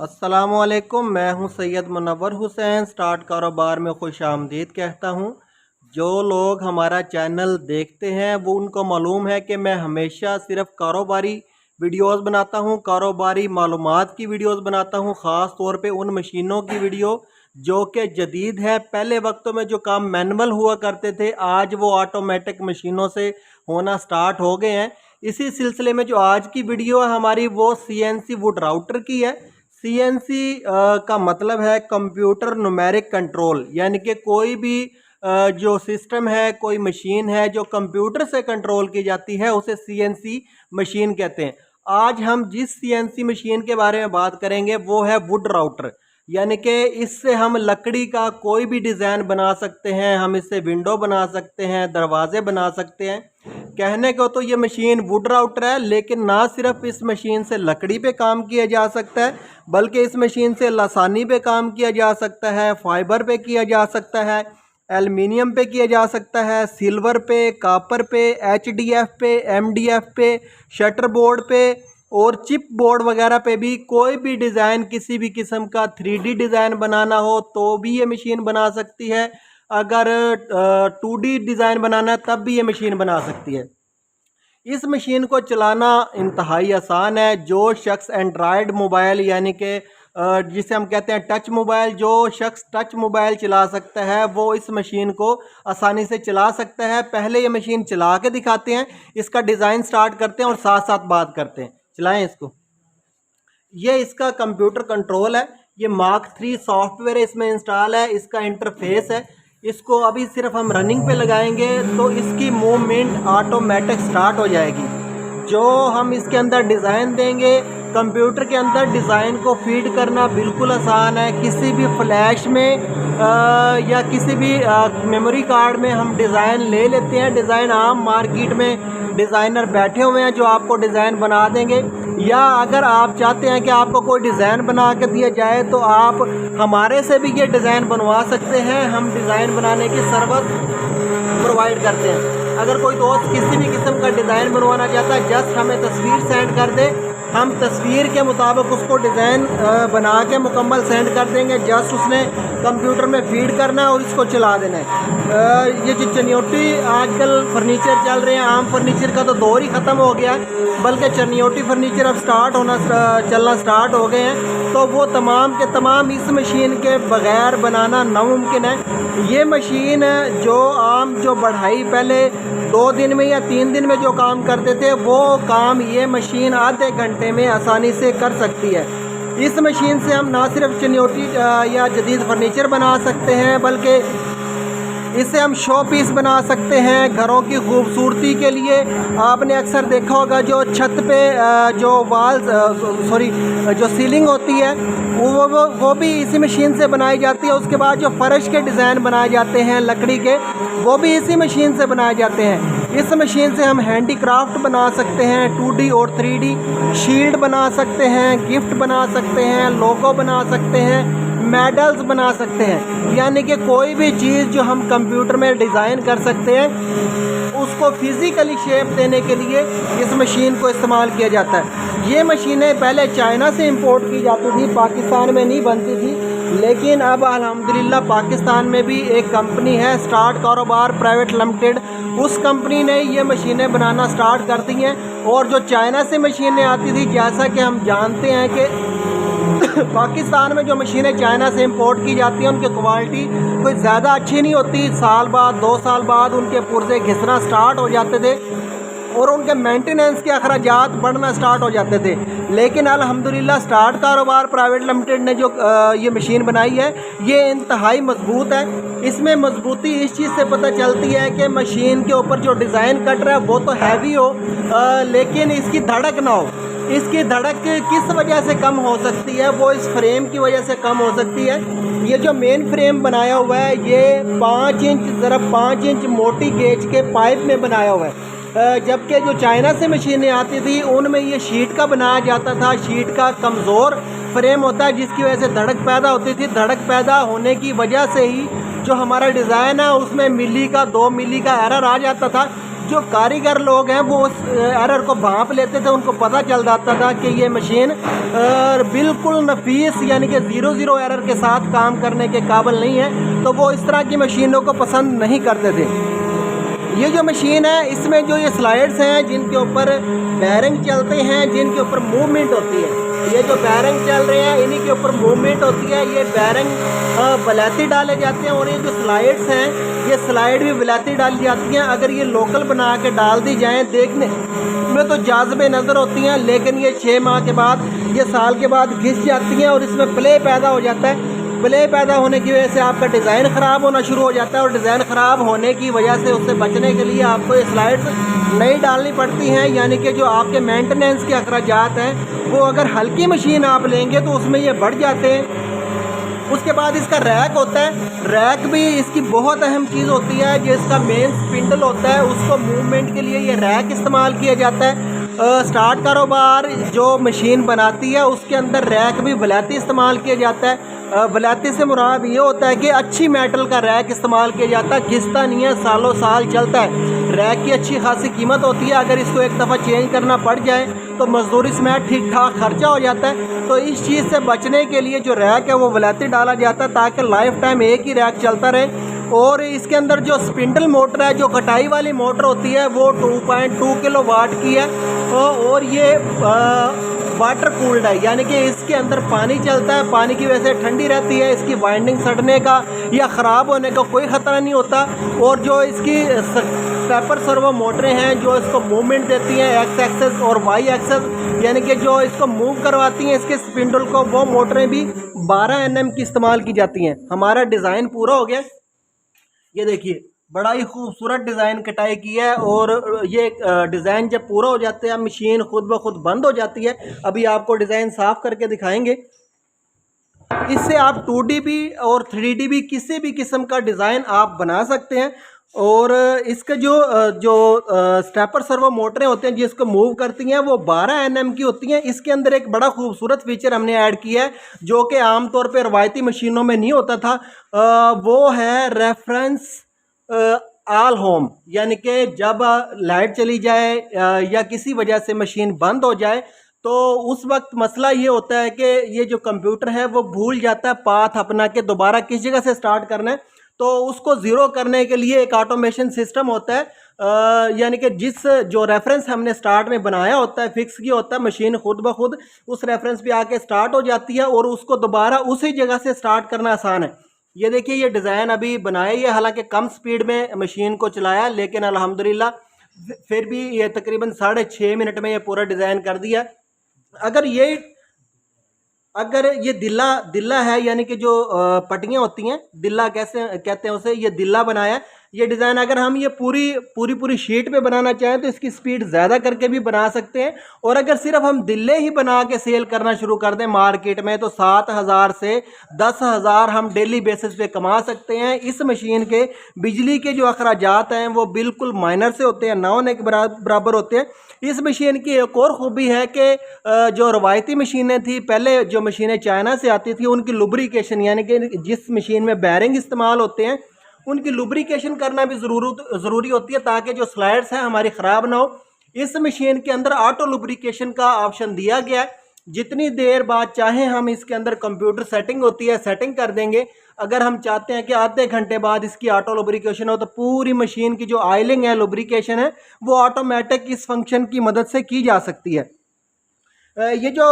अस्सलामुअलैकुम, मैं हूं सैयद मुनव्वर हुसैन। स्टार्ट कारोबार में खुश आमदीद कहता हूं। जो लोग हमारा चैनल देखते हैं वो उनको मालूम है कि मैं हमेशा सिर्फ कारोबारी वीडियोस बनाता हूं, कारोबारी मालूमात की वीडियोस बनाता हूं, ख़ास तौर पे उन मशीनों की वीडियो जो कि जदीद है। पहले वक्तों में जो काम मैनुअल हुआ करते थे, आज वो ऑटोमेटिक मशीनों से होना स्टार्ट हो गए हैं। इसी सिलसिले में जो आज की वीडियो है हमारी, वो CNC वुड राउटर की है। CNC का मतलब है कंप्यूटर न्यूमेरिक कंट्रोल, यानी कि कोई भी जो सिस्टम है, कोई मशीन है जो कंप्यूटर से कंट्रोल की जाती है, उसे CNC मशीन कहते हैं। आज हम जिस CNC मशीन के बारे में बात करेंगे वो है वुड राउटर, यानी कि इससे हम लकड़ी का कोई भी डिज़ाइन बना सकते हैं। हम इससे विंडो बना सकते हैं, दरवाजे बना सकते हैं। कहने को तो ये मशीन वुड राउटर है, लेकिन ना सिर्फ इस मशीन से लकड़ी पे काम किया जा सकता है, बल्कि इस मशीन से लासानी पे काम किया जा सकता है, फाइबर पे किया जा सकता है, एल्युमिनियम पे किया जा सकता है, सिल्वर पे, कापर पे, HDF पे, MDF पे, शटर बोर्ड पे और चिप बोर्ड वगैरह पे भी कोई भी डिज़ाइन, किसी भी किस्म का 3D डिज़ाइन बनाना हो तो भी ये मशीन बना सकती है। अगर 2D डिज़ाइन बनाना है तब भी ये मशीन बना सकती है। इस मशीन को चलाना इंतहाई आसान है। जो शख्स एंड्रॉयड मोबाइल, यानी कि जिसे हम कहते हैं टच मोबाइल, जो शख्स टच मोबाइल चला सकता है वो इस मशीन को आसानी से चला सकता है। पहले ये मशीन चला के दिखाते हैं, इसका डिज़ाइन स्टार्ट करते हैं और साथ साथ बात करते हैं। चलाएं इसको। ये इसका कंप्यूटर कंट्रोल है। ये Mark 3 सॉफ्टवेयर इसमें इंस्टॉल है। इसका इंटरफेस है। इसको अभी सिर्फ हम रनिंग पे लगाएंगे तो इसकी मूवमेंट ऑटोमेटिक स्टार्ट हो जाएगी। जो हम इसके अंदर डिज़ाइन देंगे, कंप्यूटर के अंदर डिज़ाइन को फीड करना बिल्कुल आसान है। किसी भी फ्लैश में या किसी भी मेमोरी कार्ड में हम डिज़ाइन ले लेते हैं। डिज़ाइन आम मार्केट में डिज़ाइनर बैठे हुए हैं जो आपको डिज़ाइन बना देंगे। या अगर आप चाहते हैं कि आपको कोई डिज़ाइन बना के दिया जाए तो आप हमारे से भी ये डिज़ाइन बनवा सकते हैं। हम डिज़ाइन बनाने की सर्विस प्रोवाइड करते हैं। अगर कोई दोस्त किसी भी किस्म का डिज़ाइन बनवाना चाहता है, जस्ट हमें तस्वीर सेंड कर दे, हम तस्वीर के मुताबिक उसको डिज़ाइन बना के मुकम्मल सेंड कर देंगे। जस्ट उसने कंप्यूटर में फीड करना है और इसको चला देना है। ये जो चनियोटी आजकल फर्नीचर चल रहे हैं, आम फर्नीचर का तो दौर ही ख़त्म हो गया है, बल्कि चनियोटी फर्नीचर अब चलना स्टार्ट हो गए हैं। तो वो तमाम के तमाम इस मशीन के बग़ैर बनाना नामुमकिन है। ये मशीन जो बढ़ाई पहले 2 दिन में या 3 दिन में जो काम करते थे, वो काम ये मशीन आधे घंटे में आसानी से कर सकती है। इस मशीन से हम ना सिर्फ चनियोटी या जदीद फर्नीचर बना सकते हैं, बल्कि इससे हम शो पीस बना सकते हैं घरों की खूबसूरती के लिए। आपने अक्सर देखा होगा जो छत पे जो सीलिंग होती है वो भी इसी मशीन से बनाई जाती है। उसके बाद जो फर्श के डिज़ाइन बनाए जाते हैं लकड़ी के, वो भी इसी मशीन से बनाए जाते हैं। इस मशीन से हम हैंडीक्राफ्ट बना सकते हैं, 2D और 3D शील्ड बना सकते हैं, गिफ्ट बना सकते हैं, लोगो बना सकते हैं, मेडल्स बना सकते हैं। यानी कि कोई भी चीज़ जो हम कंप्यूटर में डिज़ाइन कर सकते हैं उसको फिज़िकली शेप देने के लिए इस मशीन को इस्तेमाल किया जाता है। ये मशीनें पहले चाइना से इंपोर्ट की जाती थी, पाकिस्तान में नहीं बनती थी, लेकिन अब अल्हम्दुलिल्लाह पाकिस्तान में भी एक कंपनी है स्टार्ट कारोबार प्राइवेट लिमिटेड, उस कंपनी ने ये मशीनें बनाना स्टार्ट कर दी हैं। और जो चाइना से मशीनें आती थी, जैसा कि हम जानते हैं कि पाकिस्तान में जो मशीनें चाइना से इंपोर्ट की जाती हैं उनकी क्वालिटी कोई ज़्यादा अच्छी नहीं होती। साल बाद 2 साल बाद उनके पुर्जे घिसना स्टार्ट हो जाते थे और उनके मेंटेनेंस के अखराजात बढ़ना स्टार्ट हो जाते थे। लेकिन अल्हम्दुलिल्लाह स्टार्ट कारोबार प्राइवेट लिमिटेड ने जो ये मशीन बनाई है, ये इंतहाई मजबूत है। इसमें मजबूती इस चीज़ से पता चलती है कि मशीन के ऊपर जो डिज़ाइन कट रहा है वो तो हैवी हो, लेकिन इसकी धड़क ना हो। इसकी धड़क किस वजह से कम हो सकती है? वो इस फ्रेम की वजह से कम हो सकती है। ये जो मेन फ्रेम बनाया हुआ है, ये 5 इंच ज़रा 5 इंच मोटी गेज के पाइप में बनाया हुआ है, जबकि जो चाइना से मशीनें आती थी उनमें ये शीट का बनाया जाता था। शीट का कमज़ोर फ्रेम होता है जिसकी वजह से धड़क पैदा होती थी। धड़क पैदा होने की वजह से ही जो हमारा डिज़ाइन है उसमें मिली का 2 मिली का एरर आ जाता था, जो कारीगर लोग हैं वो उस एरर को भांप लेते थे, उनको पता चल जाता था कि ये मशीन बिल्कुल नफीस यानी कि 0 एरर के साथ काम करने के काबिल नहीं है, तो वो इस तरह की मशीनों को पसंद नहीं करते थे। ये जो मशीन है इसमें जो ये स्लाइड्स हैं जिनके ऊपर बैरिंग चलते हैं, जिनके ऊपर मूवमेंट होती है, ये जो बैरिंग चल रहे हैं इन्हीं के ऊपर मूवमेंट होती है। ये बैरिंग वलैती डाले जाते हैं और ये जो स्लाइड्स हैं ये स्लाइड भी वलैती डाली जाती हैं। अगर ये लोकल बना के डाल दी जाएँ देखने में तो जाज़बे नज़र होती हैं, लेकिन ये 6 माह के बाद, ये साल के बाद घिस जाती हैं और इसमें प्ले पैदा हो जाता है। प्ले पैदा होने की वजह से आपका डिज़ाइन ख़राब होना शुरू हो जाता है और डिज़ाइन ख़राब होने की वजह से उससे बचने के लिए आपको ये स्लाइड्स नई डालनी पड़ती हैं। यानी कि जो आपके मेंटेनेंस के अखराजात हैं वो अगर हल्की मशीन आप लेंगे तो उसमें ये बढ़ जाते हैं। उसके बाद इसका रैक होता है, रैक भी इसकी बहुत अहम चीज़ होती है। जो इसका मेन स्पिंडल होता है उसको मूवमेंट के लिए ये रैक इस्तेमाल किया जाता है। स्टार्ट कारोबार जो मशीन बनाती है उसके अंदर रैक भी वलैती इस्तेमाल किया जाता है। वलैती से मुराद ये होता है कि अच्छी मेटल का रैक इस्तेमाल किया जाता है, घिसता नहीं है, सालों साल चलता है। रैक की अच्छी खासी कीमत होती है, अगर इसको एक दफ़ा चेंज करना पड़ जाए तो मजदूरी समेत ठीक ठाक खर्चा हो जाता है। तो इस चीज़ से बचने के लिए जो रैक है वो वलैती डाला जाता है ताकि लाइफ टाइम एक ही रैक चलता रहे। और इसके अंदर जो स्पिंडल मोटर है, जो कटाई वाली मोटर होती है वो 2.2 किलोवाट की है और ये वाटर कूल्ड है, यानी कि इसके अंदर पानी चलता है, पानी की वजह से ठंडी रहती है, इसकी वाइंडिंग सड़ने का या ख़राब होने का कोई ख़तरा नहीं होता। और जो इसकी स्टेपर सर्वो मोटरें हैं जो इसको मूवमेंट देती हैं एक्स एक्सेस और वाई एक्सेस, यानी कि जो इसको मूव करवाती हैं इसके स्पिंडल को, वो मोटरें भी 12 NM की इस्तेमाल की जाती हैं। हमारा डिज़ाइन पूरा हो गया, ये देखिए बड़ा ही खूबसूरत डिज़ाइन कटाई की है और ये डिज़ाइन जब पूरा हो जाता है मशीन खुद ब खुद बंद हो जाती है। अभी आपको डिज़ाइन साफ़ करके दिखाएंगे। इससे आप 2D भी और 3D भी किसी भी किस्म का डिज़ाइन आप बना सकते हैं। और इसका जो स्टेपर सर्वो मोटरें होते हैं जिसको मूव करती हैं वो 12 NM की होती हैं। इसके अंदर एक बड़ा खूबसूरत फीचर हमने ऐड किया है जो कि आमतौर पर रवायती मशीनों में नहीं होता था, वो है रेफरेंस ऑल होम, यानी कि जब लाइट चली जाए या किसी वजह से मशीन बंद हो जाए तो उस वक्त मसला ये होता है कि ये जो कंप्यूटर है वो भूल जाता है पाथ अपना के दोबारा किस जगह से स्टार्ट करना है। तो उसको ज़ीरो करने के लिए एक ऑटोमेशन सिस्टम होता है, यानी कि जिस जो रेफरेंस हमने स्टार्ट में बनाया होता है, फिक्स किया होता है, मशीन खुद ब खुद उस रेफरेंस पे आके स्टार्ट हो जाती है और उसको दोबारा उसी जगह से स्टार्ट करना आसान है। ये देखिए ये डिज़ाइन अभी बनाया ही है, हालांकि कम स्पीड में मशीन को चलाया, लेकिन अल्हम्दुलिल्लाह फिर भी ये तकरीबन 6.5 मिनट में ये पूरा डिज़ाइन कर दिया। अगर ये दिल्ला है, यानी कि जो पट्टियाँ होती हैं, दिल्ला कैसे कहते हैं उसे, ये दिल्ला बनाया है ये डिज़ाइन। अगर हम ये पूरी शीट पे बनाना चाहें तो इसकी स्पीड ज़्यादा करके भी बना सकते हैं। और अगर सिर्फ हम दिल्ले ही बना के सेल करना शुरू कर दें मार्केट में तो 7,000 से 10,000 हम डेली बेसिस पे कमा सकते हैं। इस मशीन के बिजली के जो अखराजात हैं वो बिल्कुल माइनर से होते हैं, ना होने के बराबर होते हैं। इस मशीन की एक और ख़ूबी है कि जो रवायती मशीनें थी पहले, जो मशीनें चाइना से आती थी, उनकी लुब्रिकेशन यानी कि जिस मशीन में बैरिंग इस्तेमाल होते हैं उनकी लुब्रिकेशन करना भी ज़रूरी होती है ताकि जो स्लाइड्स हैं हमारी ख़राब ना हो। इस मशीन के अंदर ऑटो लुब्रिकेशन का ऑप्शन दिया गया है, जितनी देर बाद चाहें हम इसके अंदर कंप्यूटर सेटिंग होती है सेटिंग कर देंगे। अगर हम चाहते हैं कि आधे घंटे बाद इसकी ऑटो लुब्रिकेशन हो तो पूरी मशीन की जो ऑयलिंग है, लुब्रिकेशन है, वो ऑटोमेटिक इस फंक्शन की मदद से की जा सकती है। ये जो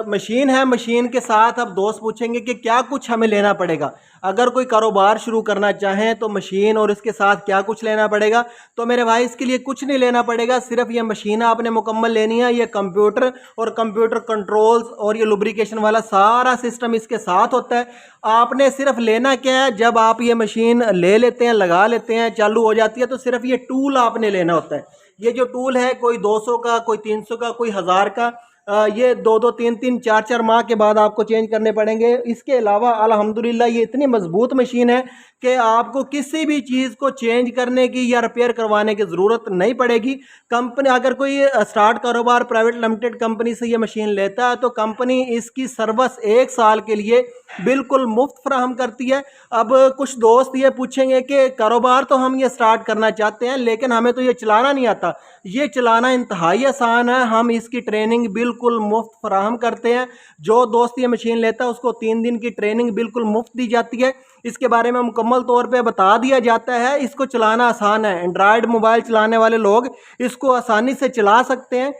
मशीन है, मशीन के साथ अब दोस्त पूछेंगे कि क्या कुछ हमें लेना पड़ेगा। अगर कोई कारोबार शुरू करना चाहें तो मशीन और इसके साथ क्या कुछ लेना पड़ेगा। तो मेरे भाई इसके लिए कुछ नहीं लेना पड़ेगा, सिर्फ ये मशीन आपने मुकम्मल लेनी है। ये कंप्यूटर और कंप्यूटर कंट्रोल्स और ये लुब्रिकेशन वाला सारा सिस्टम इसके साथ होता है। आपने सिर्फ लेना क्या है, जब आप ये मशीन ले लेते हैं, लगा लेते हैं, चालू हो जाती है, तो सिर्फ ये टूल आपने लेना होता है। ये जो टूल है कोई 200 का, कोई 300 का, कोई 1000 का, ये 2-2 3-3 4-4 माह के बाद आपको चेंज करने पड़ेंगे। इसके अलावा अल्हम्दुलिल्लाह ये इतनी मजबूत मशीन है कि आपको किसी भी चीज़ को चेंज करने की या रिपेयर करवाने की ज़रूरत नहीं पड़ेगी। कंपनी अगर कोई स्टार्ट कारोबार प्राइवेट लिमिटेड कंपनी से ये मशीन लेता है तो कंपनी इसकी सर्विस 1 साल के लिए बिल्कुल मुफ्त फराहम करती है। अब कुछ दोस्त ये पूछेंगे कि कारोबार तो हम ये स्टार्ट करना चाहते हैं लेकिन हमें तो ये चलाना नहीं आता। ये चलाना इंतहाई आसान है, हम इसकी ट्रेनिंग बिल्कुल मुफ्त फराहम करते हैं। जो दोस्त ये मशीन लेता है उसको 3 दिन की ट्रेनिंग बिल्कुल मुफ्त दी जाती है। इसके बारे में मुकम्मल तौर पे बता दिया जाता है। इसको चलाना आसान है, एंड्रॉयड मोबाइल चलाने वाले लोग इसको आसानी से चला सकते हैं।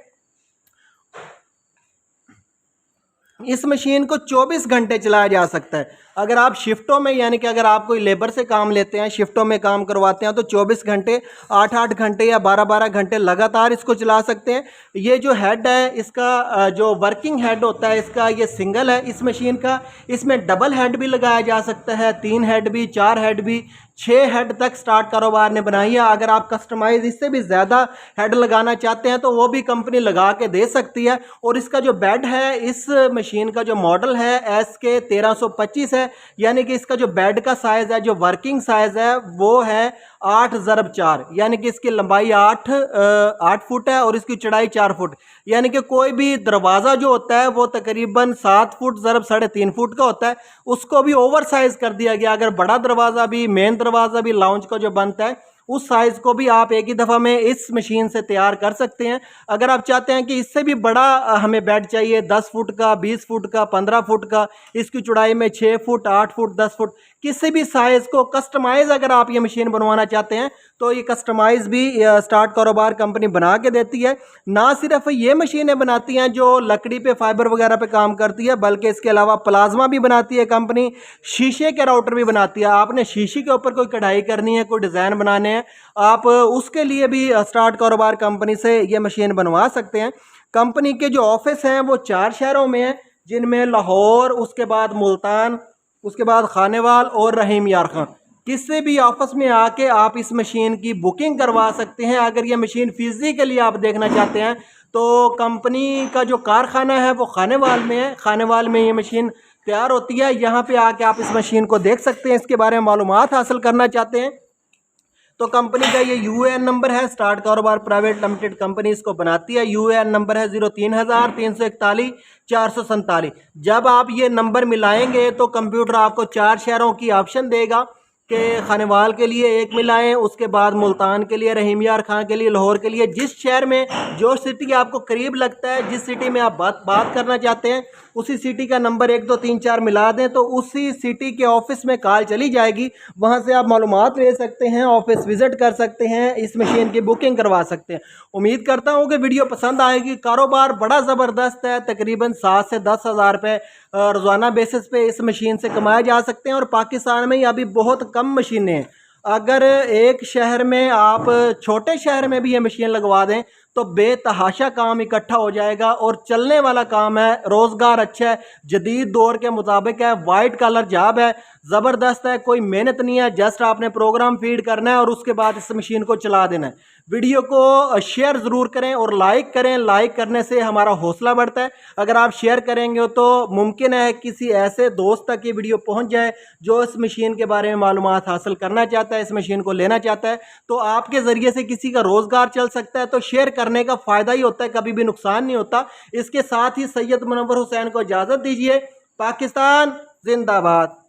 इस मशीन को 24 घंटे चलाया जा सकता है। अगर आप शिफ्टों में यानी कि अगर आप कोई लेबर से काम लेते हैं, शिफ्टों में काम करवाते हैं तो 24 घंटे 8-8 घंटे या 12-12 घंटे लगातार इसको चला सकते हैं। ये जो हेड है इसका जो वर्किंग हेड होता है इसका ये सिंगल है इस मशीन का। इसमें डबल हेड भी लगाया जा सकता है, 3 हेड भी, 4 हेड भी, 6 हेड तक स्टार्ट कारोबार ने बनाई है। अगर आप कस्टमाइज इससे भी ज़्यादा हेड लगाना चाहते हैं तो वो भी कंपनी लगा के दे सकती है। और इसका जो बेड है इस मशीन का जो मॉडल है SK 1325 है, यानी कि इसका जो बेड का साइज़ है, जो वर्किंग साइज़ है वो है 8x4, यानी कि इसकी लंबाई 8 फुट है और इसकी चौड़ाई 4 फुट। यानी कि कोई भी दरवाज़ा जो होता है वो तकरीबन 7 फुट ज़रब 3.5 फुट का होता है, उसको भी ओवर साइज़ कर दिया गया। अगर बड़ा दरवाज़ा भी, मेन दरवाज़ा भी लाउंज का जो बनता है उस साइज़ को भी आप एक ही दफ़ा में इस मशीन से तैयार कर सकते हैं। अगर आप चाहते हैं कि इससे भी बड़ा हमें बेड चाहिए, 10 फुट का, 20 फुट का, 15 फुट का, इसकी चौड़ाई में 6 फुट, 8 फुट, 10 फुट, किसी भी साइज़ को कस्टमाइज़ अगर आप ये मशीन बनवाना चाहते हैं तो ये कस्टमाइज़ भी स्टार्ट कारोबार कंपनी बना के देती है। ना सिर्फ ये मशीनें बनाती हैं जो लकड़ी पे, फाइबर वगैरह पे काम करती है, बल्कि इसके अलावा प्लाज्मा भी बनाती है कंपनी, शीशे के राउटर भी बनाती है। आपने शीशे के ऊपर कोई कढ़ाई करनी है, कोई डिज़ाइन बनाने हैं, आप उसके लिए भी स्टार्ट कारोबार कंपनी से ये मशीन बनवा सकते हैं। कंपनी के जो ऑफिस हैं वो 4 शहरों में हैं, जिनमें लाहौर, उसके बाद मुल्तान, उसके बाद खानेवाल और रहीम यार खां। किसी भी ऑफिस में आके आप इस मशीन की बुकिंग करवा सकते हैं। अगर ये मशीन फिजिकली आप देखना चाहते हैं तो कंपनी का जो कारखाना है वो खानेवाल में है। खानेवाल में ये मशीन तैयार होती है। यहाँ पे आके आप इस मशीन को देख सकते हैं। इसके बारे में मालूमात हासिल करना चाहते हैं तो कंपनी का ये UAN नंबर है, स्टार्ट कारोबार प्राइवेट लिमिटेड कंपनी इसको बनाती है। UAN नंबर है 03,341 447। जब आप ये नंबर मिलाएंगे तो कंप्यूटर आपको 4 शहरों की ऑप्शन देगा कि खानेवाल के लिए एक मिलाएं, उसके बाद मुल्तान के लिए, रहीम यार खां के लिए, लाहौर के लिए। जिस शहर में, जो सिटी आपको करीब लगता है, जिस सिटी में आप बात करना चाहते हैं, उसी सिटी का नंबर 1 2 3 4 मिला दें तो उसी सिटी के ऑफिस में कॉल चली जाएगी। वहां से आप मालूमात ले सकते हैं, ऑफिस विजिट कर सकते हैं, इस मशीन की बुकिंग करवा सकते हैं। उम्मीद करता हूं कि वीडियो पसंद आएगी। कारोबार बड़ा ज़बरदस्त है, तकरीबन 7 से 10 हज़ार रुपये रोज़ाना बेसिस पे इस मशीन से कमाए जा सकते हैं। और पाकिस्तान में ही अभी बहुत कम मशीनें हैं। अगर एक शहर में आप, छोटे शहर में भी ये मशीन लगवा दें तो बेतहाशा काम इकट्ठा हो जाएगा और चलने वाला काम है। रोज़गार अच्छा है, जदीद दौर के मुताबिक है, वाइट कलर जॉब है, ज़बरदस्त है, कोई मेहनत नहीं है, जस्ट आपने प्रोग्राम फीड करना है और उसके बाद इस मशीन को चला देना है। वीडियो को शेयर ज़रूर करें और लाइक करें। लाइक करने से हमारा हौसला बढ़ता है। अगर आप शेयर करेंगे तो मुमकिन है किसी ऐसे दोस्त तक ये वीडियो पहुंच जाए जो इस मशीन के बारे में मालूमात हासिल करना चाहता है, इस मशीन को लेना चाहता है, तो आपके ज़रिए से किसी का रोज़गार चल सकता है। तो शेयर करने का फ़ायदा ही होता है, कभी भी नुकसान नहीं होता। इसके साथ ही सैयद मुनव्वर हुसैन को इजाज़त दीजिए। पाकिस्तान जिंदाबाद।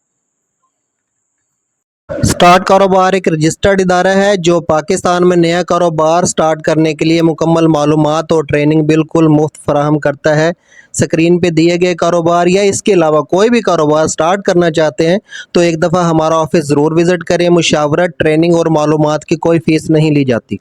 स्टार्ट कारोबार एक रजिस्टर्ड इदारा है जो पाकिस्तान में नया कारोबार स्टार्ट करने के लिए मुकम्मल मालूमात और ट्रेनिंग बिल्कुल मुफ्त फराहम करता है। स्क्रीन पे दिए गए कारोबार या इसके अलावा कोई भी कारोबार स्टार्ट करना चाहते हैं तो एक दफ़ा हमारा ऑफिस ज़रूर विज़िट करें। मुशावरत, ट्रेनिंग और मालूमात की कोई फ़ीस नहीं ली जाती।